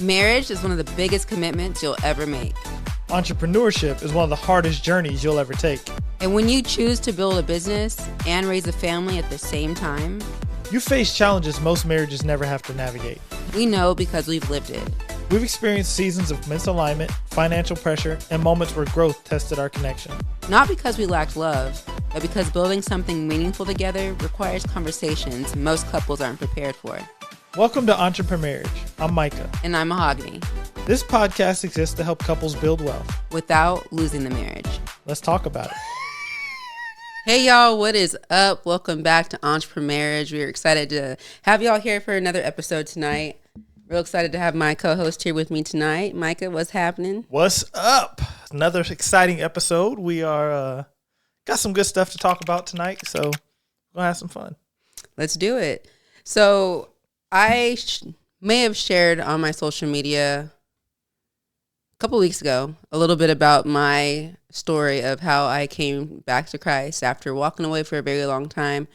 Marriage is one of the biggest commitments you'll ever make. Entrepreneurship is one of the hardest journeys you'll ever take. And when you choose to build a business and raise a family at the same time, you face challenges most marriages never have to navigate. We know because we've lived it. We've experienced seasons of misalignment, financial pressure, and moments where growth tested our connection. Not because we lacked love, but because building something meaningful together requires conversations most couples aren't prepared for. Welcome to Entrepremarriage. I'm Myka. And I'm Mahogany. This podcast exists to help couples build wealth without losing the marriage. Let's talk about it. Hey y'all, what is up? Welcome back to Entrepremarriage. We're excited to have y'all here for another episode tonight. Real excited to have my co-host here with me tonight. Myka, what's happening? What's up? Another exciting episode. We are got some good stuff to talk about tonight, so we'll have some fun. Let's do it. So I may have shared on my social media a couple weeks ago a little bit about my story of how I came back to Christ after walking away for a very long time.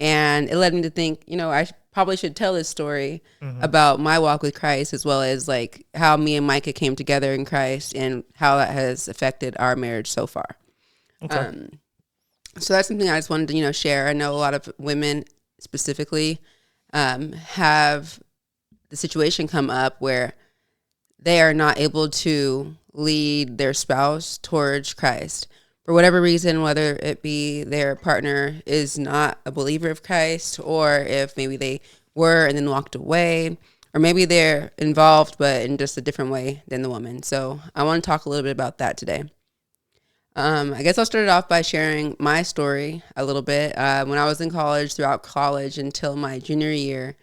And it led me to think, I probably should tell this story about my walk with Christ, as well as like how me and Myka came together in Christ and how that has affected our marriage so far. Okay. So that's something I just wanted to, share. I know a lot of women specifically have the situation come up where they are not able to lead their spouse towards Christ for whatever reason, whether it be their partner is not a believer of Christ, or if maybe they were and then walked away, or maybe they're involved but in just a different way than the woman. So I want to talk a little bit about that today. I guess I'll start it off by sharing my story a little bit. When I was in college, throughout college until my junior year,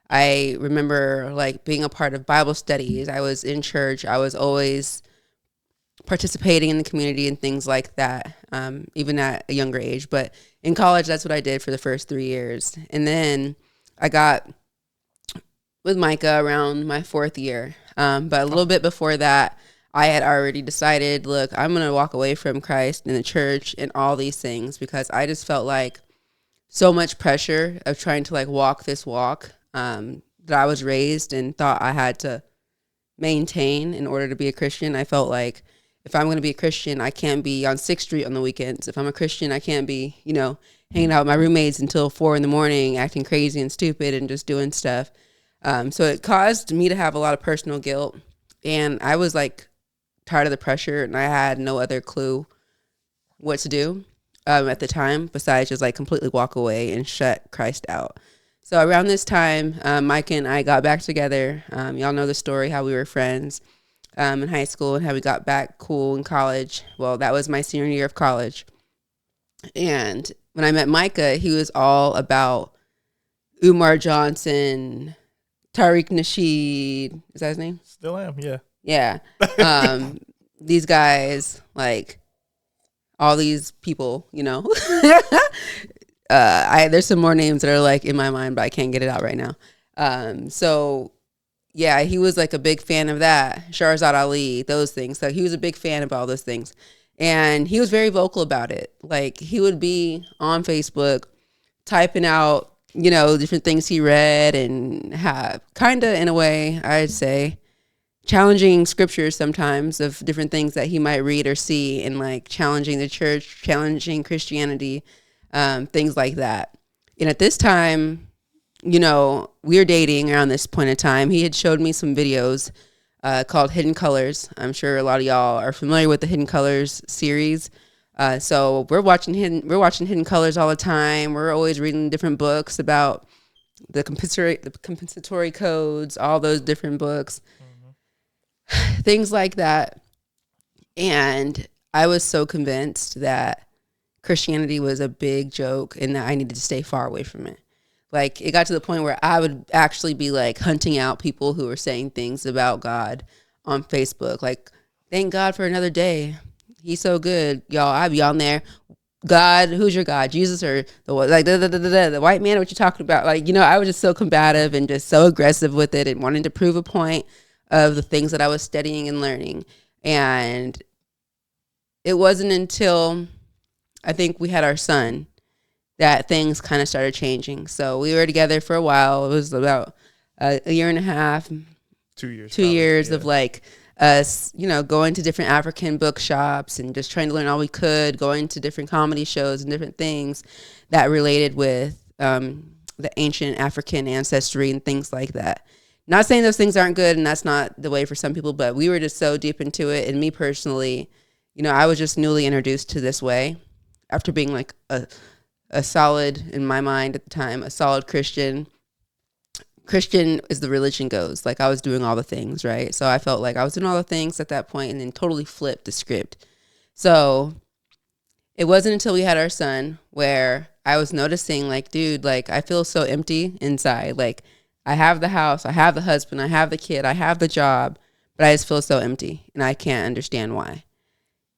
I remember like being a part of Bible studies. I was in church. I was always participating in the community and things like that, even at a younger age. But in college, that's what I did for the first 3 years. And then I got with Myka around my fourth year. But a little bit before that, I had already decided, look, I'm going to walk away from Christ and the church and all these things, because I just felt like so much pressure of trying to like walk this walk that I was raised and thought I had to maintain in order to be a Christian. I felt like if I'm going to be a Christian, I can't be on 6th Street on the weekends. If I'm a Christian, I can't be, hanging out with my roommates until 4 a.m, acting crazy and stupid and just doing stuff. So it caused me to have a lot of personal guilt. And I was like tired of the pressure, and I had no other clue what to do at the time besides just like completely walk away and shut Christ out. So around this time, Myka and I got back together. Y'all know the story, how we were friends in high school and how we got back cool in college. Well, that was my senior year of college. And when I met Myka, he was all about Umar Johnson, Tariq Nasheed. Is that his name? Still am, yeah. Yeah. These guys, like all these people, there's some more names that are like in my mind, but I can't get it out right now. So yeah, he was like a big fan of that. Shahrazad Ali, those things. So he was a big fan of all those things. And he was very vocal about it. Like he would be on Facebook typing out, different things he read, and have kind of in a way, I'd say, challenging scriptures sometimes of different things that he might read or see, and like challenging the church, challenging Christianity, things like that. And at this time, we were dating around this point in time. He had showed me some videos called Hidden Colors. I'm sure a lot of y'all are familiar with the Hidden Colors series. So we're watching Hidden Colors all the time. We're always reading different books about the compensatory codes, all those different books, things like that. And I was so convinced that Christianity was a big joke and that I needed to stay far away from it. Like it got to the point where I would actually be like hunting out people who were saying things about God on Facebook. Like, thank God for another day. He's so good, y'all. I'd be on there. God, who's your God? Jesus or the white man? What you talking about? Like, I was just so combative and just so aggressive with it and wanting to prove a point of the things that I was studying and learning. And it wasn't until I think we had our son that things kind of started changing. So we were together for a while. It was about a year and a half. 2 years. 2 years of like us, going to different African bookshops and just trying to learn all we could, going to different comedy shows and different things that related with the ancient African ancestry and things like that. Not saying those things aren't good and that's not the way for some people, but we were just so deep into it. And me personally, I was just newly introduced to this way after being like a solid, in my mind at the time, a solid Christian. Christian as the religion goes. Like I was doing all the things, right? So I felt like I was doing all the things at that point and then totally flipped the script. So it wasn't until we had our son where I was noticing like, dude, like I feel so empty inside. Like I have the house, I have the husband, I have the kid, I have the job, but I just feel so empty and I can't understand why.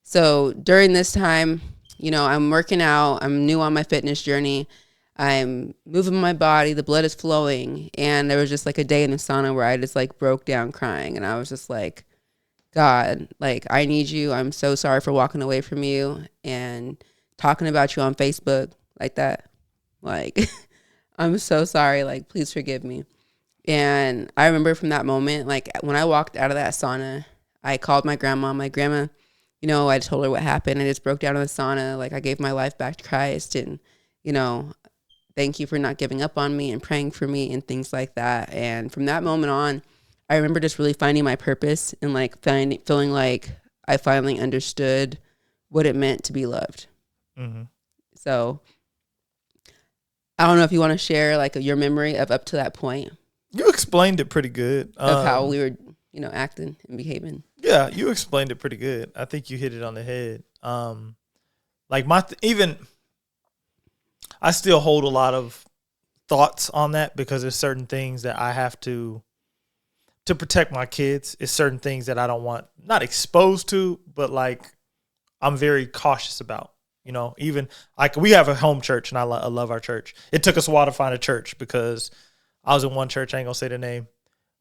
So during this time, I'm working out, I'm new on my fitness journey. I'm moving my body, the blood is flowing. And there was just like a day in the sauna where I just like broke down crying. And I was just like, God, like, I need you. I'm so sorry for walking away from you and talking about you on Facebook like that. Like, I'm so sorry. Like, please forgive me. And I remember from that moment, like when I walked out of that sauna, I called my grandma. My grandma, I told her what happened. I just broke down in the sauna. Like I gave my life back to Christ and, thank you for not giving up on me and praying for me and things like that. And from that moment on, I remember just really finding my purpose and like feeling like I finally understood what it meant to be loved. Mm-hmm. So I don't know if you want to share like your memory of up to that point. You explained it pretty good. Of how we were, acting and behaving. Yeah, you explained it pretty good. I think you hit it on the head. I still hold a lot of thoughts on that because there's certain things that I have to protect my kids. It's certain things that I don't want, not exposed to, but like I'm very cautious about, even like we have a home church and I love our church. It took us a while to find a church because I was in one church. I ain't gonna say the name.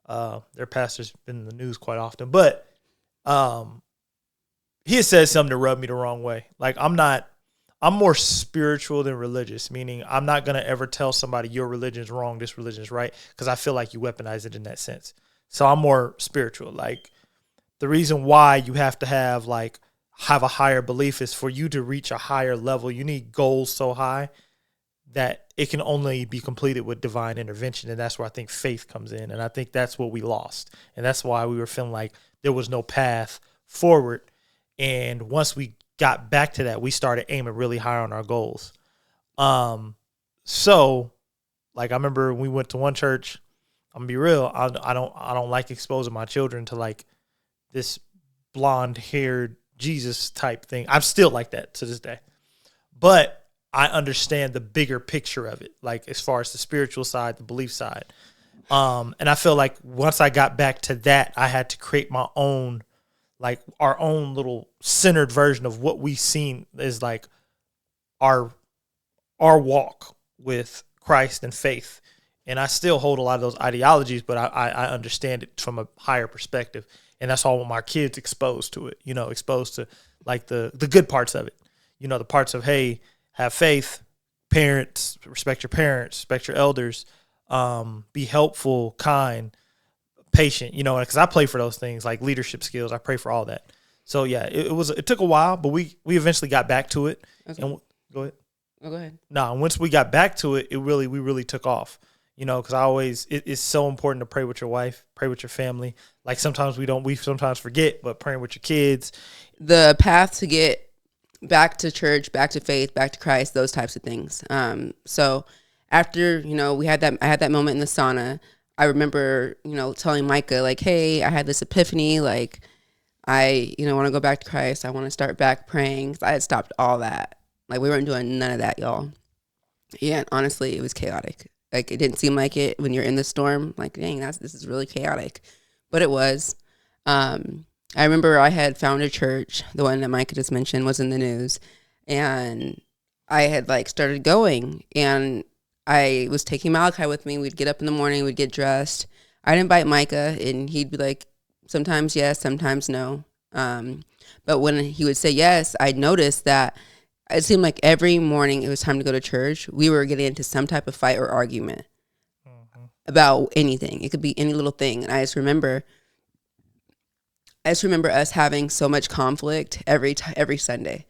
Their pastor's been in the news quite often, but he has said something to rub me the wrong way. Like I'm more spiritual than religious, meaning I'm not going to ever tell somebody your religion's wrong, this religion's right, because I feel like you weaponize it in that sense. So I'm more spiritual. Like the reason why you have to have a higher belief is for you to reach a higher level. You need goals so high that it can only be completed with divine intervention. And that's where I think faith comes in. And I think that's what we lost. And that's why we were feeling like there was no path forward. And once we got back to that, we started aiming really high on our goals. So like I remember we went to one church. I'm gonna be real. I don't like exposing my children to like this blonde haired Jesus type thing. I'm still like that to this day, but I understand the bigger picture of it. Like as far as the spiritual side, the belief side. And I feel like once I got back to that, I had to create my own, like our own little centered version of what we've seen is like our walk with Christ and faith. And I still hold a lot of those ideologies, but I understand it from a higher perspective. And that's all my kids exposed to it, exposed to like the good parts of it, the parts of, hey, have faith, parents, respect your elders, be helpful, kind, patient, because I play for those things like leadership skills. I pray for all that. So yeah, it took a while, but we eventually got back to it. Okay. And go ahead. Oh, go ahead. No, once we got back to it, we really took off. Because it's so important to pray with your wife, pray with your family. Like sometimes we sometimes forget, but praying with your kids. The path to get back to church, back to faith, back to Christ, those types of things. So after, I had that moment in the sauna, I remember, telling Myka like, hey, I had this epiphany. Like I, want to go back to Christ. I want to start back praying. I had stopped all that. Like we weren't doing none of that, y'all. Yeah. Honestly, it was chaotic. Like it didn't seem like it when you're in the storm. Like, dang, this is really chaotic, but it was. I remember I had found a church. The one that Myka just mentioned was in the news, and I had started going, and I was taking Malachi with me. We'd get up in the morning, we'd get dressed. I'd invite Myka, and he'd be like, sometimes yes, sometimes no. But when he would say yes, I'd notice that it seemed like every morning it was time to go to church, we were getting into some type of fight or argument. Mm-hmm. about anything. It could be any little thing. And I just remember us having so much conflict every Sunday.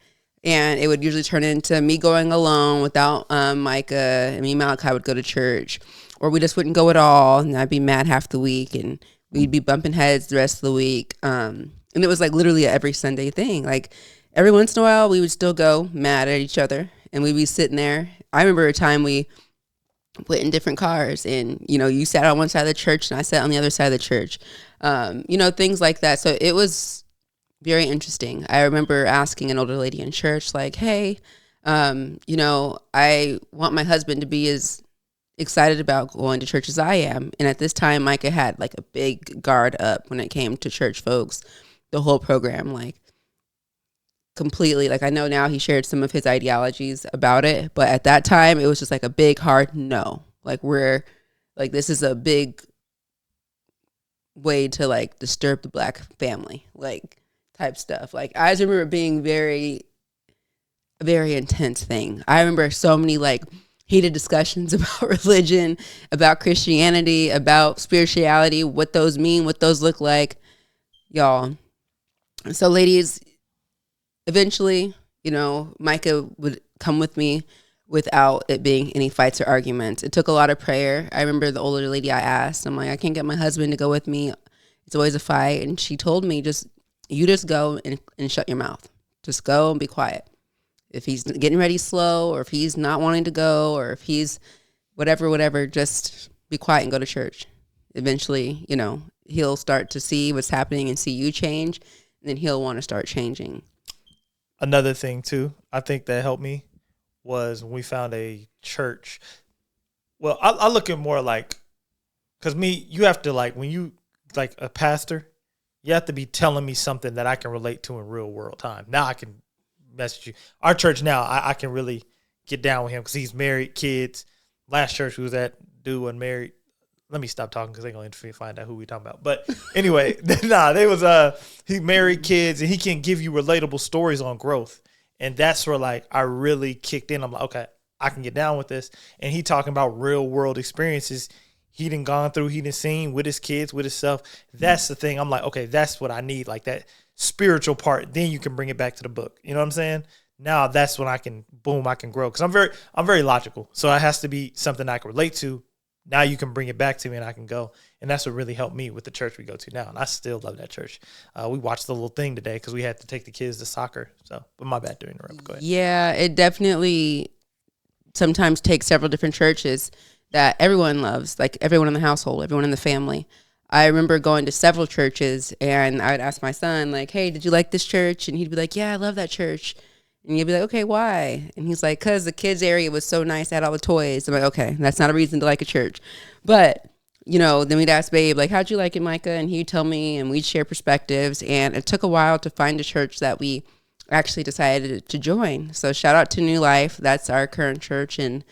And it would usually turn into me going alone without Myka, and me and Malachi would go to church, or we just wouldn't go at all, and I'd be mad half the week, and we'd be bumping heads the rest of the week. And it was like literally every Sunday thing. Like every once in a while, we would still go mad at each other, and we'd be sitting there. I remember a time we went in different cars, and you sat on one side of the church, and I sat on the other side of the church. Things like that. So it was very interesting. I remember asking an older lady in church, like, hey, I want my husband to be as excited about going to church as I am. And at this time, Myka had like a big guard up when it came to church folks, the whole program, like completely. Like I know now he shared some of his ideologies about it, but at that time it was just like a big hard no. Like this is a big way to like disturb the Black family, like type stuff. Like I just remember it being a very intense thing. I remember so many like heated discussions about religion, about Christianity, about spirituality, what those mean, what those look like, y'all. So ladies, eventually, Myka would come with me without it being any fights or arguments. It took a lot of prayer. I remember the older lady I asked, I'm like, I can't get my husband to go with me. It's always a fight. And she told me, you just go and shut your mouth. Just go and be quiet. If he's getting ready slow, or if he's not wanting to go, or if he's whatever, just be quiet and go to church. Eventually, he'll start to see what's happening and see you change, and then he'll want to start changing. Another thing too, I think that helped me was when we found a church. Well, I look at more like, because you have to like, when you like a pastor, you have to be telling me something that I can relate to in real world time. Now I can message you. Our church now, I can really get down with him because he's married, kids. Last church we was at, dude wasn't married. Let me stop talking because they're going to find out who we talking about. But anyway, he married, kids, and he can give you relatable stories on growth. And that's where like I really kicked in. I'm like, okay, I can get down with this. And he talking about real world experiences he done gone through, he done seen with his kids, with himself. That's the thing. I'm like, okay, that's what I need. Like that spiritual part. Then you can bring it back to the book. You know what I'm saying? Now that's when I can grow. Cause I'm very logical. So it has to be something I can relate to. Now you can bring it back to me and I can go. And that's what really helped me with the church we go to now. And I still love that church. We watched the little thing today because we had to take the kids to soccer. So, but my bad to interrupt. Go ahead. Yeah, it definitely sometimes takes several different churches that everyone loves, like everyone in the household, everyone in the family. I remember going to several churches and I would ask my son, like, hey, did you like this church? And he'd be like, yeah, I love that church. And you'd be like, okay, why? And he's like, because the kids area was so nice, I had all the toys. I'm like, okay, that's not a reason to like a church. But, then we'd ask Babe, like, how'd you like it, Myka? And he'd tell me, and we'd share perspectives. And it took a while to find a church that we actually decided to join. So shout out to New Life. That's our current church. And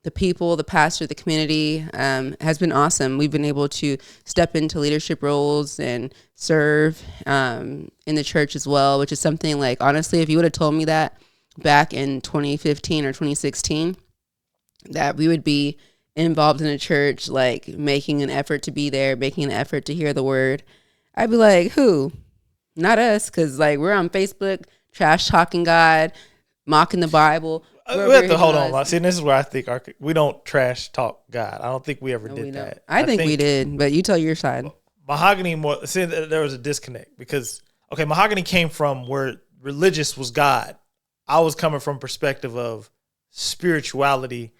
the people, the pastor, the community has been awesome. We've been able to step into leadership roles and serve in the church as well, which is something like, honestly, if you would have told me that back in 2015 or 2016, that we would be involved in a church, like making an effort to be there, making an effort to hear the word, I'd be like, who? Not us, because like we're on Facebook, trash talking God, mocking the Bible. We have to hold on. See, this is where I think we don't trash talk God. I don't think we ever did that. I think we did, but you tell your side. Mahogany there was a disconnect because, okay, Mahogany came from where religious was God. I was coming from perspective of spirituality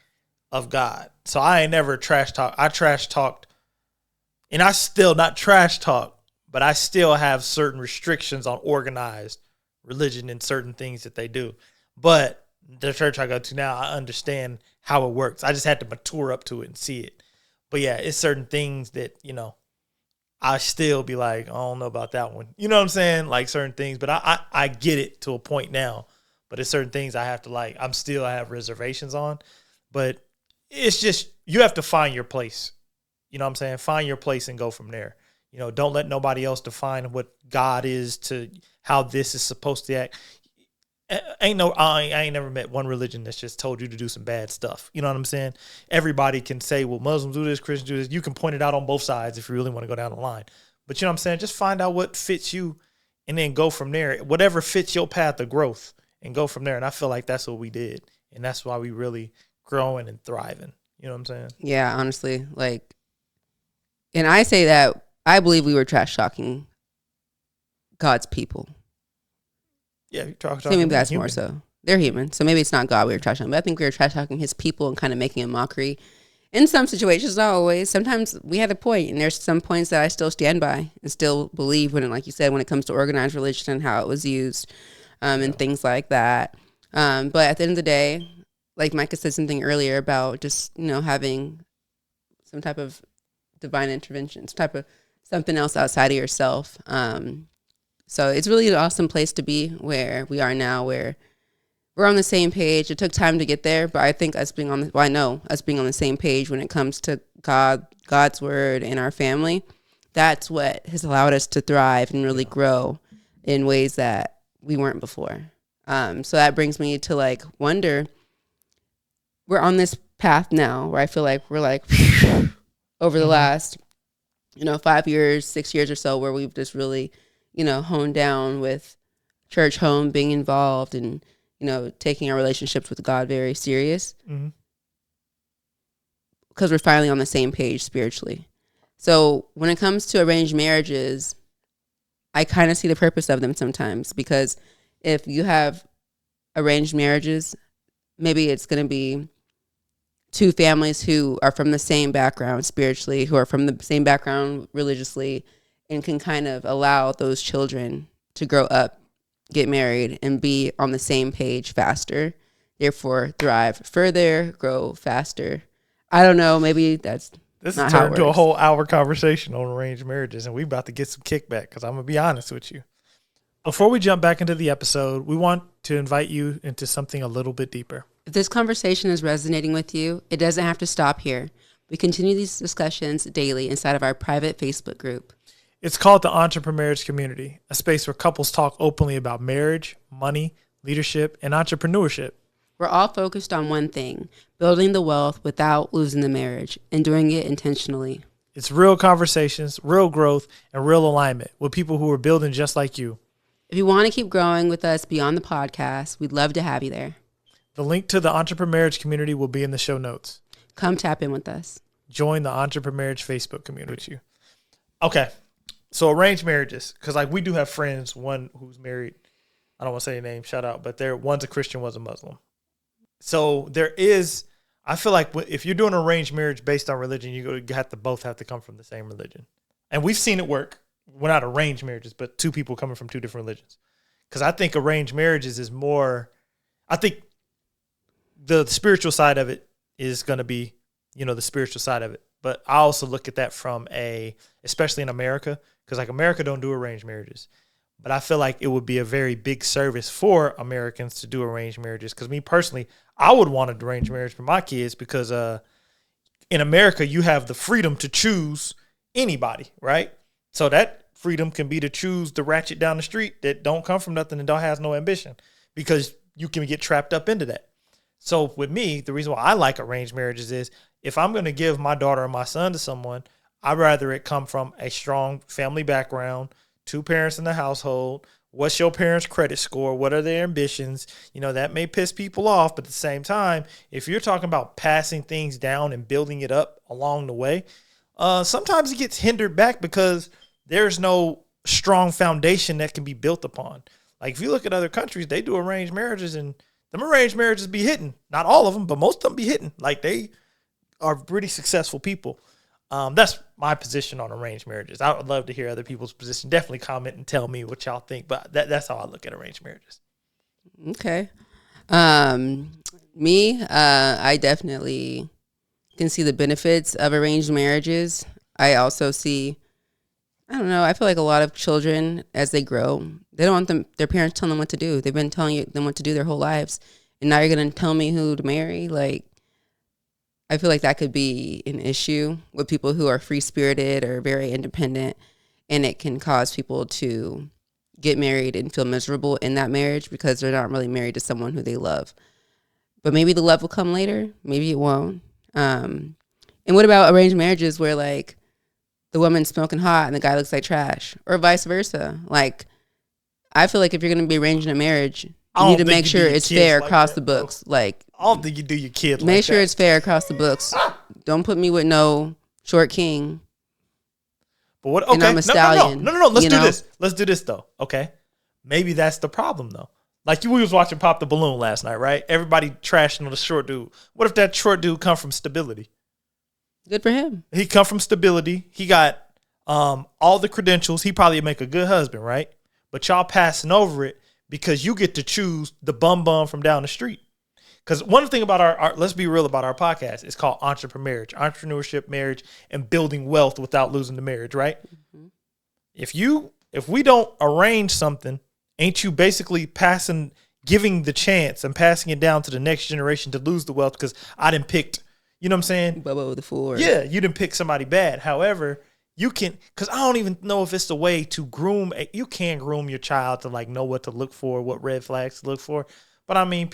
of God. So I ain't never trash talk. I trash talked, and I still not trash talk, but I still have certain restrictions on organized religion and certain things that they do. But the church I go to now, I understand how it works. I just had to mature up to it and see it. But yeah, it's certain things that, I still be like, I don't know about that one. You know what I'm saying? Like certain things, but I get it to a point now. But it's certain things I have to like, I have reservations on. But it's just, you have to find your place. You know what I'm saying? Find your place and go from there. Don't let nobody else define what God is to how this is supposed to act. I ain't never met one religion that's just told you to do some bad stuff. You know what I'm saying? Everybody can say, well, Muslims do this, Christians do this. You can point it out on both sides if you really want to go down the line. But you know what I'm saying? Just find out what fits you and then go from there. Whatever fits your path of growth and go from there. And I feel like that's what we did. And that's why we really growing and thriving. You know what I'm saying? Yeah, honestly. Like, and I say that I believe we were trash talking God's people. Yeah, you talk. So maybe that's more so. They're human. So maybe it's not God we were trash talking. But I think we were trash talking his people and kind of making a mockery. In some situations, not always. Sometimes we had a point, and there's some points that I still stand by and still believe when, like you said, when it comes to organized religion and how it was used and things like that. But at the end of the day, like Myka said something earlier about just, having some type of divine intervention, some type of something else outside of yourself. So it's really an awesome place to be where we are now, where we're on the same page. It took time to get there, but I think I know us being on the same page when it comes to God's word and our family, that's what has allowed us to thrive and really grow in ways that we weren't before. So that brings me to wonder, we're on this path now where I feel like we're over the last, 5 years, 6 years or so, where we've just really, honed down with church home, being involved and, taking our relationships with God very serious. Because we're finally on the same page spiritually. So when it comes to arranged marriages, I kind of see the purpose of them sometimes, because if you have arranged marriages, maybe it's going to be two families who are from the same background spiritually, who are from the same background religiously, and can kind of allow those children to grow up, get married, and be on the same page faster, therefore thrive further, grow faster. I don't know, maybe that's this not has how it turned into a works. whole hour conversation on arranged marriages, and we about to get some kickback because I'm going to be honest with you. Before we jump back into the episode, we want to invite you into something a little bit deeper. If this conversation is resonating with you, it doesn't have to stop here. We continue these discussions daily inside of our private Facebook group. It's called the Entrepremarriage Community, a space where couples talk openly about marriage, money, leadership, and entrepreneurship. We're all focused on one thing, building the wealth without losing the marriage and doing it intentionally. It's real conversations, real growth, and real alignment with people who are building just like you. If you want to keep growing with us beyond the podcast, we'd love to have you there. The link to the Entrepremarriage Community will be in the show notes. Come tap in with us. Join the Entrepremarriage Facebook community with you. Okay, so arranged marriages, because we do have friends, one who's married, I don't want to say a name, shout out, but one's a Christian, one's a Muslim. So I feel like if you're doing an arranged marriage based on religion, you both have to come from the same religion. And we've seen it work. We're not arranged marriages, but two people coming from two different religions. Because I think arranged marriages is more, I think the spiritual side of it is going to be, the spiritual side of it. But I also look at that from especially in America, because America don't do arranged marriages. But I feel like it would be a very big service for Americans to do arranged marriages. Because me personally, I would want an arranged marriage for my kids because in America, you have the freedom to choose anybody, right? So that freedom can be to choose the ratchet down the street that don't come from nothing and has no ambition, because you can get trapped up into that. So with me, the reason why I like arranged marriages is if I'm going to give my daughter or my son to someone, I'd rather it come from a strong family background, two parents in the household. What's your parents' credit score? What are their ambitions? That may piss people off, but at the same time, if you're talking about passing things down and building it up along the way, sometimes it gets hindered back because there's no strong foundation that can be built upon. If you look at other countries, they do arranged marriages, and them arranged marriages be hitting. Not all of them, but most of them be hitting. They are pretty successful people. That's my position on arranged marriages. I would love to hear other people's position. Definitely comment and tell me what y'all think. But that's how I look at arranged marriages. Okay. I definitely can see the benefits of arranged marriages. I also see, I don't know, I feel like a lot of children, as they grow, they don't want their parents telling them what to do. They've been telling them what to do their whole lives. And now you're going to tell me who to marry? I feel like that could be an issue with people who are free-spirited or very independent, and it can cause people to get married and feel miserable in that marriage because they're not really married to someone who they love. But maybe the love will come later. Maybe it won't. And what about arranged marriages where like the woman's smoking hot and the guy looks like trash, or vice versa? Like, I feel like if you're going to be arranging a marriage, you need to make sure it's fair across the books. Like, I don't think you do your kid like that. Make sure it's fair across the books. Don't put me with no short king. But what? Okay, and I'm a stallion. No. Let's do this. Let's do this though. Okay, maybe that's the problem though. Like we was watching Pop the Balloon last night, right? Everybody trashing on the short dude. What if that short dude come from stability? Good for him. He come from stability. He got all the credentials. He probably make a good husband, right? But y'all passing over it because you get to choose the bum from down the street. Because one thing about our, let's be real about our podcast, it's called Entrepremarriage, entrepreneurship, marriage, and building wealth without losing the marriage, right? Mm-hmm. If we don't arrange something, ain't you basically giving the chance and passing it down to the next generation to lose the wealth because I done picked, you know what I'm saying? Bubba the fool. Yeah, you didn't pick somebody bad. However, you can, because I don't even know if it's the way to groom. You can groom your child to like know what to look for, what red flags to look for. But I mean,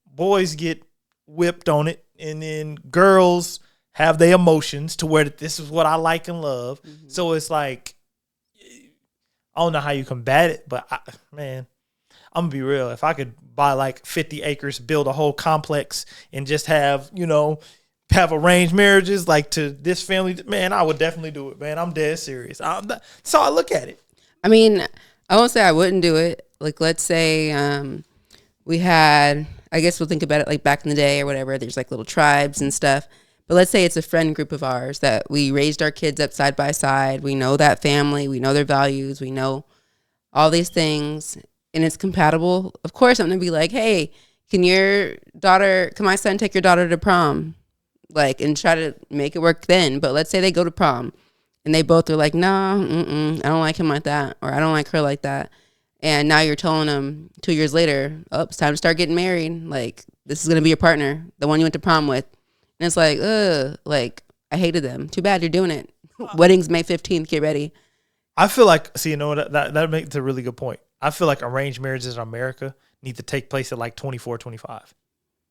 boys get whipped on it, and then girls have their emotions to where this is what I like and love. Mm-hmm. So it's like, I don't know how you combat it, but man, I'm gonna be real. If I could buy like 50 acres, build a whole complex, and just have arranged marriages like to this family, man, I would definitely do it, man. I'm dead serious. That's how I look at it. I mean, I won't say I wouldn't do it. Like, let's say we had, I guess we'll think about it like back in the day or whatever. There's like little tribes and stuff. But let's say it's a friend group of ours that we raised our kids up side by side. We know that family. We know their values. We know all these things. And it's compatible. Of course, I'm going to be like, hey, can my son take your daughter to prom? Like, and try to make it work then. But let's say they go to prom and they both are like, nah, I don't like him like that. Or I don't like her like that. And now you're telling them 2 years later, oh, it's time to start getting married. Like, this is going to be your partner, the one you went to prom with. And it's like, like, I hated them. Too bad you're doing it. Wedding's May 15th. Get ready. I feel like, that makes a really good point. I feel like arranged marriages in America need to take place at like 24, 25.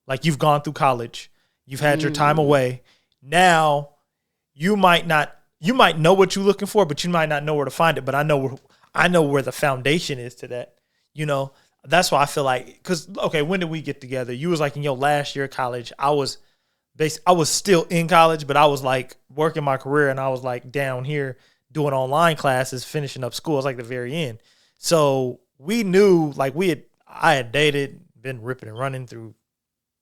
Like, you've gone through college. You've had your time away. Now, you might know what you're looking for, but you might not know where to find it. But I know where the foundation is to that. That's why I feel like, because, okay, when did we get together? You was like in your last year of college. I was still in college, but I was like working my career, and I was like down here doing online classes, finishing up school. It was like the very end. So we knew, like I had dated, been ripping and running through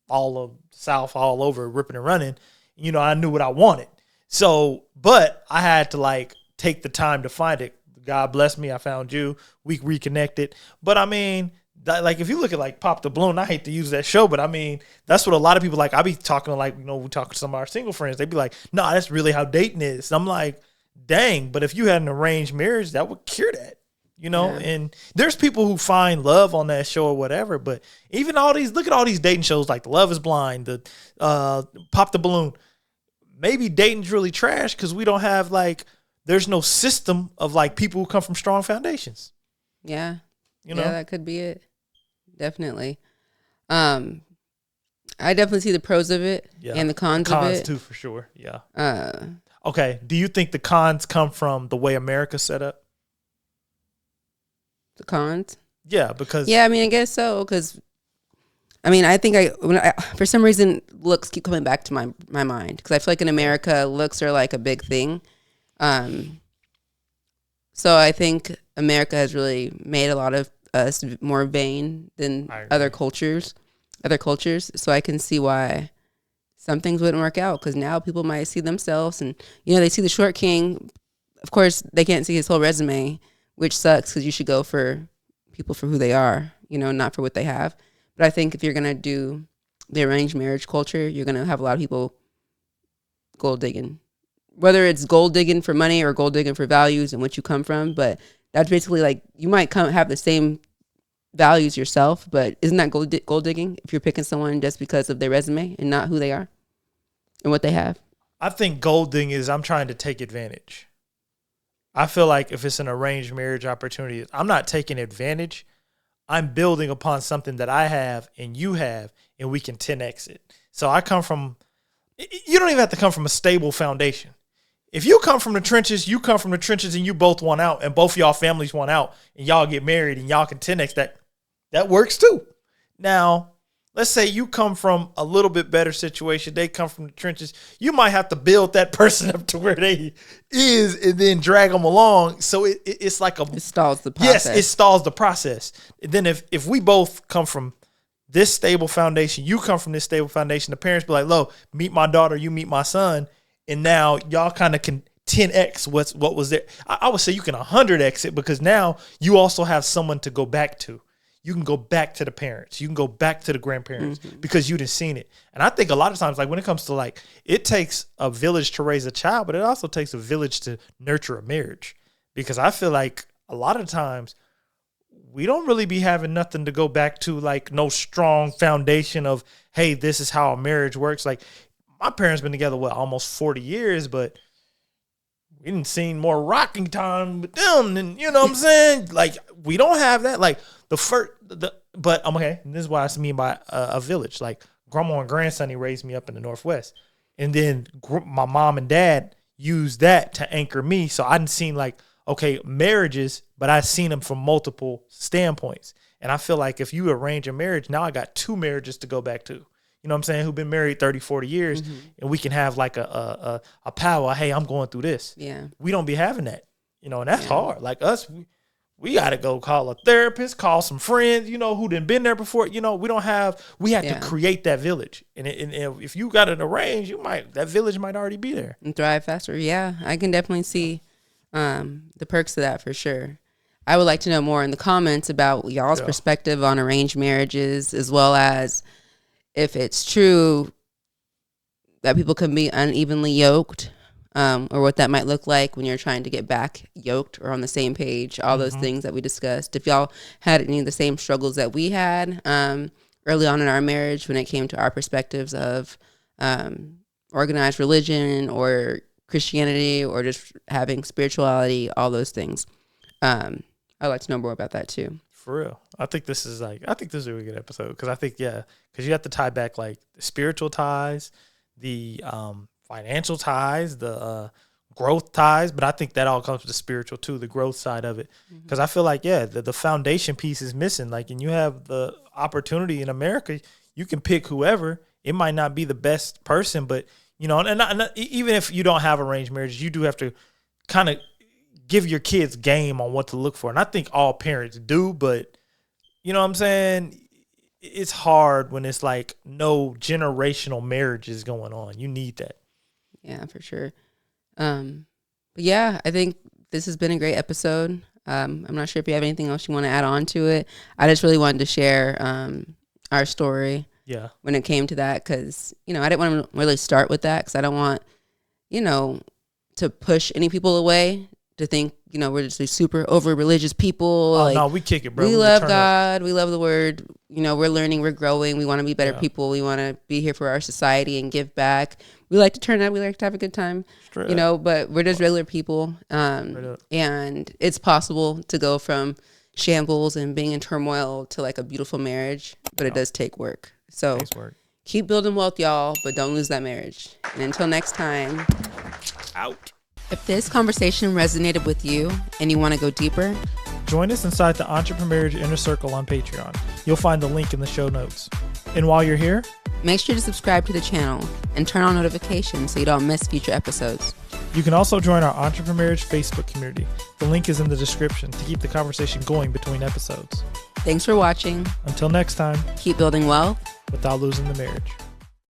all of South, all over, ripping and running. I knew what I wanted. So, but I had to like take the time to find it. God bless me, I found you. We reconnected. But I mean, like if you look at like Pop the Balloon, I hate to use that show, but I mean, that's what a lot of people like. I be talking to like, we talk to some of our single friends. They be like, no, that's really how dating is. And I'm like, dang, but if you had an arranged marriage, that would cure that. Yeah. And there's people who find love on that show or whatever, but even look at all these dating shows like The Love is Blind, the Pop the Balloon. Maybe dating's really trash because we don't have there's no system of like people who come from strong foundations. Yeah. Yeah, that could be it. Definitely. I definitely see the pros of it and the cons of it. Cons too, for sure. Yeah. Okay. Do you think the cons come from the way America's set up? The cons? Yeah, because... Yeah, I mean, I guess so, because... I mean, I think for some reason, looks keep coming back to my mind, because I feel like in America, looks are like a big thing. So I think America has really made a lot of us more vain than other cultures. So I can see why some things wouldn't work out, because now people might see themselves and, they see the short king. Of course, they can't see his whole resume, which sucks, because you should go for people for who they are, not for what they have. But I think if you're going to do the arranged marriage culture, you're going to have a lot of people gold digging. Whether it's gold digging for money or gold digging for values and what you come from. But that's basically like, you might have the same values yourself, but isn't that gold digging if you're picking someone just because of their resume and not who they are and what they have? I think gold digging is I'm trying to take advantage. I feel like if it's an arranged marriage opportunity, I'm not taking advantage. I'm building upon something that I have and you have, and we can 10x it. So I come from, you don't even have to come from a stable foundation. If you come from the trenches, you come from the trenches and you both want out and both y'all families want out and y'all get married and y'all can 10x that works too. Now, let's say you come from a little bit better situation. They come from the trenches. You might have to build that person up to where they is and then drag them along. So it's like it stalls the process. Yes, it stalls the process. And then if we both come from this stable foundation, you come from this stable foundation, the parents be like, "Lo, meet my daughter, you meet my son." And now y'all kind of can 10x what was there. I would say you can 100x it because now you also have someone to go back to. You can go back to the parents. You can go back to the grandparents because you done seen it. And I think a lot of times, like when it comes to like, it takes a village to raise a child, but it also takes a village to nurture a marriage. Because I feel like a lot of times we don't really be having nothing to go back to, like no strong foundation of, hey, this is how a marriage works. Like, my parents been together, almost 40 years, but we didn't seen more rocking time with them than, you know what I'm saying? Like, we don't have that. Like, but I'm okay. And this is what I mean by a village. Like, grandma and grandson, raised me up in the Northwest. And then my mom and dad used that to anchor me. So I didn't seen like, okay, marriages, but I've seen them from multiple standpoints. And I feel like if you arrange a marriage, now I got 2 marriages to go back to. You know what I'm saying, who've been married 30, 40 years, and we can have like a power, hey, I'm going through this. Yeah. We don't be having that, you know, and that's hard. Like us, we got to go call a therapist, call some friends, you know, who done been there before. You know, we have to create that village. And if you got it arranged, that village might already be there. And thrive faster. Yeah, I can definitely see the perks of that for sure. I would like to know more in the comments about y'all's perspective on arranged marriages, as well as if it's true that people can be unevenly yoked, or what that might look like when you're trying to get back yoked or on the same page, all those things that we discussed. If y'all had any of the same struggles that we had early on in our marriage when it came to our perspectives of organized religion or Christianity or just having spirituality, all those things. I'd like to know more about that too. For real. I think this is a really good episode because I think, because you have to tie back like the spiritual ties, the financial ties, the growth ties, but I think that all comes with the spiritual too, the growth side of it. Because I feel like, the foundation piece is missing. Like, and you have the opportunity in America, you can pick whoever. It might not be the best person, but, you know, and even if you don't have arranged marriages, you do have to kind of give your kids game on what to look for. And I think all parents do, but you know what I'm saying? It's hard when it's like no generational marriages going on. You need that. Yeah, for sure. But yeah, I think this has been a great episode. I'm not sure if you have anything else you want to add on to it. I just really wanted to share our story when it came to that because, you know, I didn't want to really start with that because I don't want, you know, to push any people away to think, you know, we're just these super over religious people. Oh, like, no, we kick it, bro. We love God. We love the word. You know, we're learning, we're growing. We want to be better people. We want to be here for our society and give back. We like to turn up. We like to have a good time, you know, but we're just regular people. And it's possible to go from shambles and being in turmoil to like a beautiful marriage, but it does take work. So keep building wealth, y'all, but don't lose that marriage. And until next time, out. If this conversation resonated with you and you want to go deeper, join us inside the Entrepremarriage Inner Circle on Patreon. You'll find the link in the show notes. And while you're here, make sure to subscribe to the channel and turn on notifications so you don't miss future episodes. You can also join our Entrepremarriage Facebook community. The link is in the description to keep the conversation going between episodes. Thanks for watching. Until next time, keep building wealth without losing the marriage.